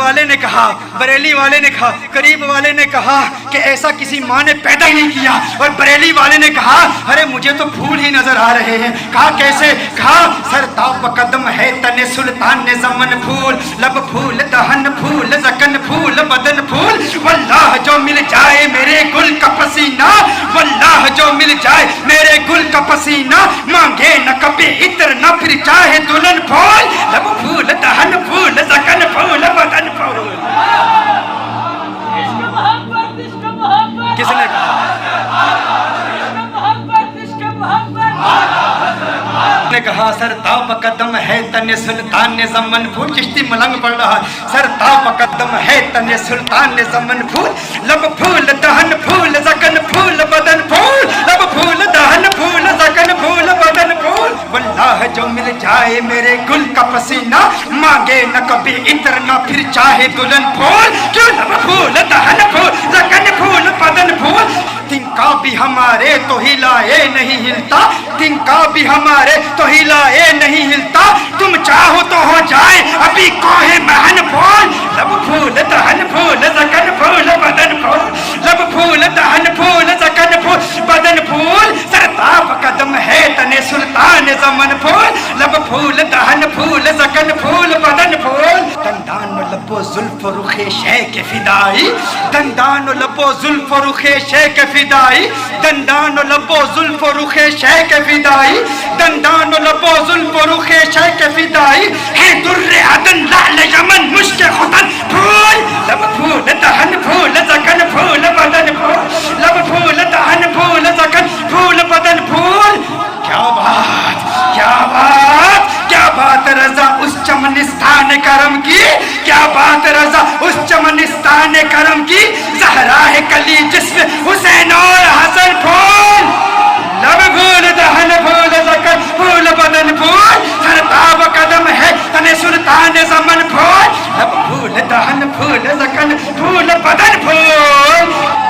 والے نے کہا، بریلی والے نے کہا، قریب والے نے کہا کہ ایسا کسی ماں نے پیدا ہی نہیں کیا، اور بریلی والے نے کہا ارے مجھے تو پھول ہی نظر آ رہے ہیں۔ کہا کیسے؟ کہا سر تاب قدم ہے تن سلطان زمن پھول، لب پھول دہن پھول زکن پھول بدن پھول، واللہ جو مل جائے میرے گل کا پسینہ، واللہ جو مل جائے میرے گل کا پسینہ، مانگے نہ کبھی عطر نہ پھر چاہے دلہن پھول، لب پھول دہن پھول زکن پھول بدن پھول۔ کس نے کہا؟ نے کہا سر تاب قدم ہے تن سلطان زمن پھول، چشتی ملنگ پڑھ رہا، سر تاب قدم ہے تن سلطان زمن پھول، لب پھول دہن پھول زکن پھول بدن پھول، لب پھول دہن پھول زکن پھول بدن پھول، واللہ جو مل جائے میرے گل کا پسینہ، مانگے نہ کبھی عطر نہ پھر چاہے دلہن پھول، کیوں لب پھول دہن پھول زکن پھول بدن پھول، تنکا بھی ہمارے تو ہلائے نہیں ہلتا، تنکا بھی ہمارے تو ہلائے نہیں ہلتا، تم چاہو تو ہو جائے ابھی کوہ مہن پھول، لب پھول دہن پھول زکن پھول بدن پھول، لب پھول دہن پھول زکن پھول بدن پھول، سرتاب قدم ہے تن سلطان زمن پھول، لب پھول دہن پھول زکن پھول بدن پھول، دندان و لب و زلف و رخ شیخ فدائی، دندان و لب و زلف و رخ شیخ فدائی، دندان و لب و زلف و رخ شیخ فدائی، دندان و لب و زلف و رخ شیخ فدائی، ہے در عدن لعل یمن مشک ختن پھول، لب پھول دہن پھول زکن پھول بدن پھول، لب پھول دہن پھول زکن پھول بدن پھول۔ کیا بات، کیا بات، کیا بات رضا اس چمنستان کرم کی، کیا بات رضا اس چمنستان کرم کی، زہرا ہے کلی جسم حسین اور حسن پھول، لب پھول دہن پھول زکن پھول بدن پھول، سرتاب قدم ہے تن سلطان زمن پھول، لب پھول دہن پھول زکن پھول بدن پھول۔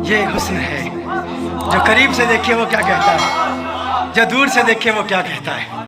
یہ حسن ہے، جو قریب سے دیکھے وہ کیا کہتا ہے، جو دور سے دیکھے وہ کیا کہتا ہے۔